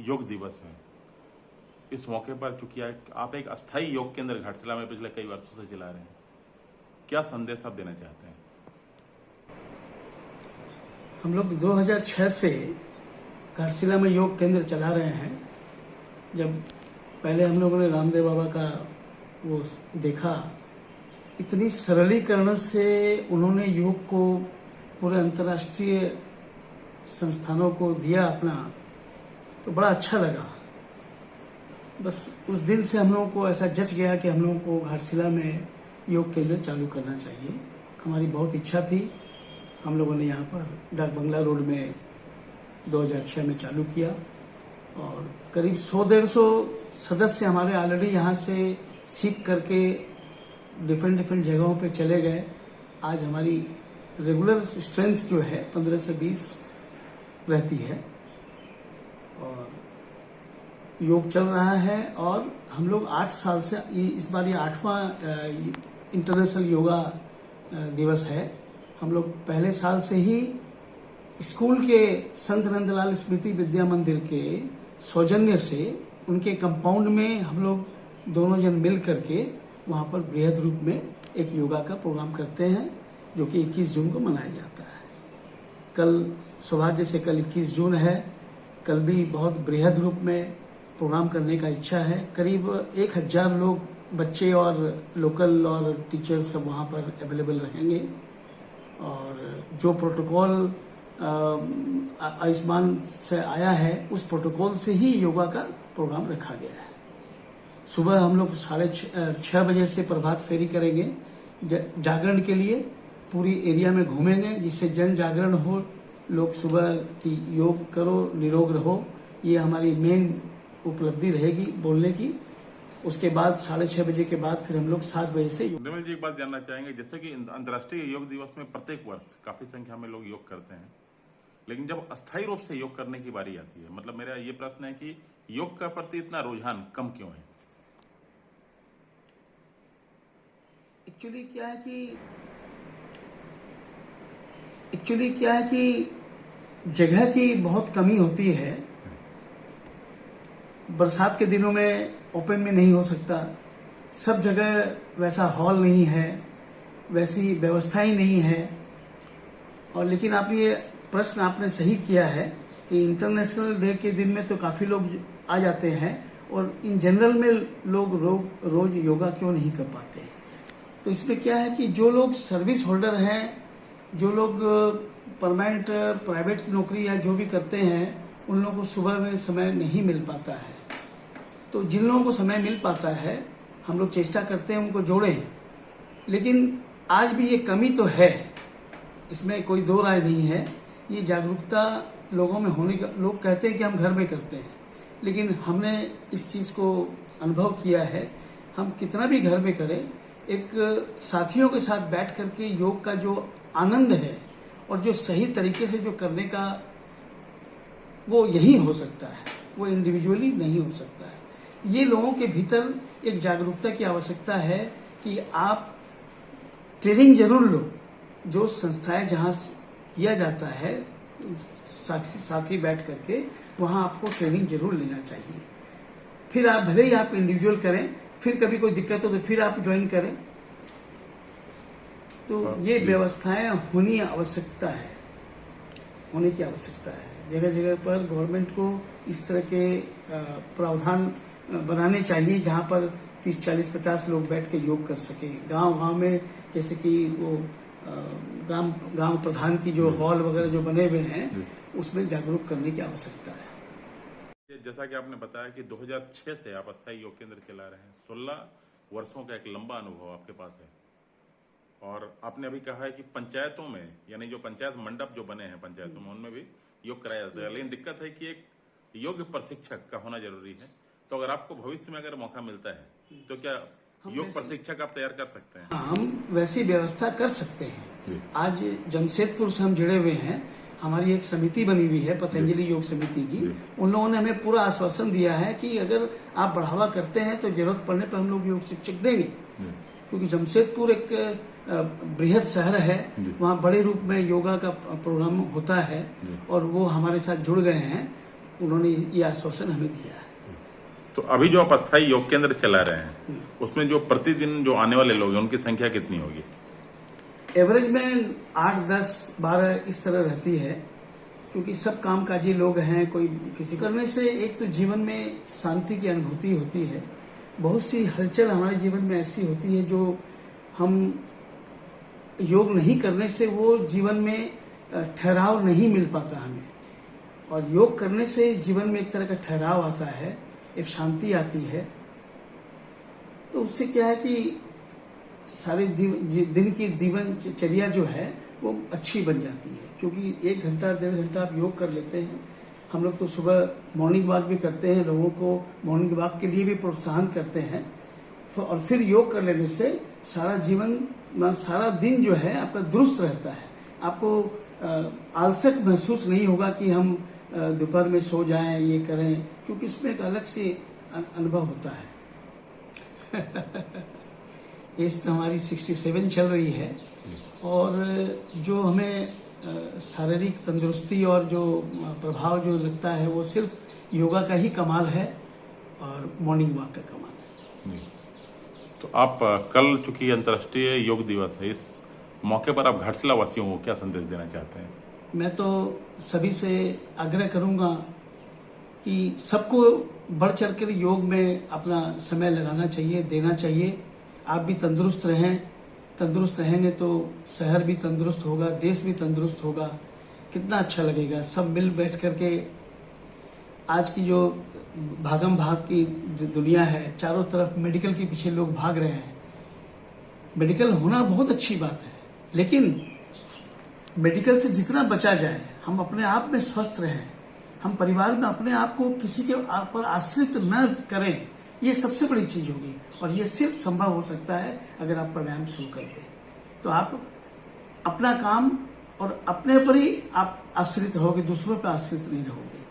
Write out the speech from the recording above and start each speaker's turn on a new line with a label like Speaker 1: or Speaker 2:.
Speaker 1: योग दिवस है। इस मौके पर चूंकि आप एक अस्थायी योग केंद्र घाटशिला में पिछले कई वर्षों से चला रहे हैं, क्या संदेश आप देना चाहते हैं?
Speaker 2: हम लोग 2006 से घाटशिला में योग केंद्र चला रहे हैं। जब पहले हम लोगों ने रामदेव बाबा का वो देखा, इतनी सरलीकरण से उन्होंने योग को पूरे अंतर्राष्ट्रीय संस्थानों को दिया अपना, तो बड़ा अच्छा लगा। बस उस दिन से हम लोगों को ऐसा जच गया कि हम लोगों को घाटशिला में योग केंद्र चालू करना चाहिए। हमारी बहुत इच्छा थी। हम लोगों ने यहाँ पर डाक बंगला रोड में 2006 में चालू किया और करीब 100-150 सदस्य हमारे ऑलरेडी यहाँ से सीख करके डिफरेंट जगहों पे चले गए। आज हमारी रेगुलर स्ट्रेंथ जो है 15 से 20 रहती है और योग चल रहा है। और हम लोग 8 साल से, इस बार ये 8वां इंटरनेशनल योगा दिवस है। हम लोग पहले साल से ही स्कूल के संत नंदलाल स्मृति विद्या मंदिर के सौजन्य से उनके कंपाउंड में हम लोग दोनों जन मिल करके वहाँ पर बृहद रूप में एक योगा का प्रोग्राम करते हैं, जो कि 21 जून को मनाया जाता है। कल सौभाग्य से कल 21 जून है। कल भी बहुत बृहद रूप में प्रोग्राम करने का इच्छा है। करीब 1000 लोग, बच्चे और लोकल और टीचर सब वहाँ पर अवेलेबल रहेंगे। और जो प्रोटोकॉल आयुष्मान से आया है, उस प्रोटोकॉल से ही योगा का प्रोग्राम रखा गया है। सुबह हम लोग 6:30 बजे से प्रभात फेरी करेंगे। जागरण के लिए पूरी एरिया में घूमेंगे, जिससे जन जागरण हो, लोग सुबह की योग करो, निरोग रहो। ये हमारी मेन उपलब्धि रहेगी बोलने की। उसके बाद 6:30 बजे के बाद फिर हम लोग 7 बजे से।
Speaker 1: निर्मल जी, एक बात जानना चाहेंगे, जैसे कि अंतर्राष्ट्रीय योग दिवस में प्रत्येक वर्ष काफी संख्या में लोग योग करते हैं, लेकिन जब अस्थायी रूप से योग करने की बारी आती है, मतलब मेरा ये प्रश्न है कि योग का प्रति इतना रुझान कम क्यों है?
Speaker 2: एक्चुअली क्या है कि जगह की बहुत कमी होती है। बरसात के दिनों में ओपन में नहीं हो सकता, सब जगह वैसा हॉल नहीं है, वैसी व्यवस्था ही नहीं है। और लेकिन ये प्रश्न आपने सही किया है कि इंटरनेशनल डे के दिन में तो काफ़ी लोग आ जाते हैं, और इन जनरल में लोग रोज योगा क्यों नहीं कर पाते। तो इसमें क्या है कि जो लोग सर्विस होल्डर हैं, जो लोग परमानेंट प्राइवेट नौकरी या जो भी करते हैं, उन लोगों को सुबह में समय नहीं मिल पाता है। तो जिन लोगों को समय मिल पाता है, हम लोग चेष्टा करते हैं उनको जोड़ें। लेकिन आज भी ये कमी तो है, इसमें कोई दो राय नहीं है। ये जागरूकता लोगों में होने का, लोग कहते हैं कि हम घर में करते हैं, लेकिन हमने इस चीज़ को अनुभव किया है। हम कितना भी घर में करें, एक साथियों के साथ बैठ करके योग का जो आनंद है और जो सही तरीके से जो करने का, वो यही हो सकता है, वो इंडिविजुअली नहीं हो सकता है। ये लोगों के भीतर एक जागरूकता की आवश्यकता है कि आप ट्रेनिंग जरूर लो। जो संस्थाएं जहां किया जाता है, साथी बैठ करके वहां आपको ट्रेनिंग जरूर लेना चाहिए। फिर आप भले ही आप इंडिविजुअल करें, फिर कभी कोई दिक्कत हो तो फिर आप ज्वाइन करें। तो ये व्यवस्थाएं होने की आवश्यकता है। जगह जगह पर गवर्नमेंट को इस तरह के प्रावधान बनाने चाहिए, जहां पर 30, 40, 50 लोग बैठ के योग कर सके। गांव में जैसे कि वो गांव प्रधान की जो हॉल वगैरह जो बने हुए हैं, उसमें जागरूक करने की आवश्यकता है।
Speaker 1: जैसा कि आपने बताया कि 2006 से आप अस्थायी योग केंद्र चला रहे हैं, 16 वर्षों का एक लंबा अनुभव आपके पास है। और आपने अभी कहा है कि पंचायतों में, यानी जो पंचायत मंडप जो बने हैं पंचायतों में, उनमें भी योग कराया जाता है। लेकिन दिक्कत है कि एक योग प्रशिक्षक का होना जरूरी है। तो अगर आपको भविष्य में अगर मौका मिलता है, तो क्या योग प्रशिक्षक आप तैयार कर सकते हैं?
Speaker 2: हम वैसी व्यवस्था कर सकते हैं। आज जमशेदपुर से हम जुड़े हुए हैं। हमारी एक समिति बनी हुई है, पतंजलि योग समिति की। उन लोगों ने हमें पूरा आश्वासन दिया है कि अगर आप बढ़ावा करते हैं तो जरूरत पड़ने पर हम लोग योग शिक्षक देंगे। क्योंकि जमशेदपुर एक बृहद शहर है, वहाँ बड़े रूप में योगा का प्रोग्राम होता है और वो हमारे साथ जुड़ गए हैं। उन्होंने ये आश्वासन हमें दिया है।
Speaker 1: तो अभी जो आप अस्थायी योग केंद्र चला रहे हैं उसमें जो प्रतिदिन जो आने वाले लोग हैं उनकी संख्या कितनी होगी?
Speaker 2: एवरेज में 8, 10, 12 इस तरह रहती है, क्योंकि सब कामकाजी लोग हैं। कोई किसी करने से एक तो जीवन में शांति की अनुभूति होती है। बहुत सी हलचल हमारे जीवन में ऐसी होती है जो हम योग नहीं करने से वो जीवन में ठहराव नहीं मिल पाता हमें, और योग करने से जीवन में एक तरह का ठहराव आता है, एक शांति आती है। तो उससे क्या है कि सारे दिन की दिनचर्या जो है वो अच्छी बन जाती है, क्योंकि 1 घंटा 1.5 घंटा आप योग कर लेते हैं। हम लोग तो सुबह मॉर्निंग वॉक भी करते हैं, लोगों को मॉर्निंग वॉक के लिए भी प्रोत्साहन करते हैं, और फिर योग कर लेने से सारा जीवन, सारा दिन जो है आपका दुरुस्त रहता है। आपको आलसक महसूस नहीं होगा कि हम दोपहर में सो जाएं, ये करें, क्योंकि इसमें एक अलग से अनुभव होता है। एज तो हमारी 67 चल रही है, और जो हमें शारीरिक तंदुरुस्ती और जो प्रभाव जो लगता है वो सिर्फ योगा का ही कमाल है और मॉर्निंग वॉक का कमाल है।
Speaker 1: तो आप कल चूंकि अंतर्राष्ट्रीय योग दिवस है, इस मौके पर आप घाटशिला वासियों को क्या संदेश देना चाहते हैं?
Speaker 2: मैं तो सभी से आग्रह करूंगा कि सबको बढ़ चढ़ कर योग में अपना समय लगाना चाहिए, देना चाहिए। आप भी तंदुरुस्त रहें, तंदुरुस्त रहेंगे तो शहर भी तंदुरुस्त होगा, देश भी तंदुरुस्त होगा। कितना अच्छा लगेगा सब मिल बैठ करके। आज की जो भागम भाग की जो दुनिया है, चारों तरफ मेडिकल के पीछे लोग भाग रहे हैं। मेडिकल होना बहुत अच्छी बात है, लेकिन मेडिकल से जितना बचा जाए, हम अपने आप में स्वस्थ रहें, हम परिवार में अपने आप को किसी के पर आश्रित न करें, ये सबसे बड़ी चीज होगी। और ये सिर्फ संभव हो सकता है अगर आप प्राणायाम शुरू कर दें। तो आप अपना काम और अपने पर ही आप आश्रित रहोगे, दूसरों पर आश्रित नहीं रहोगे।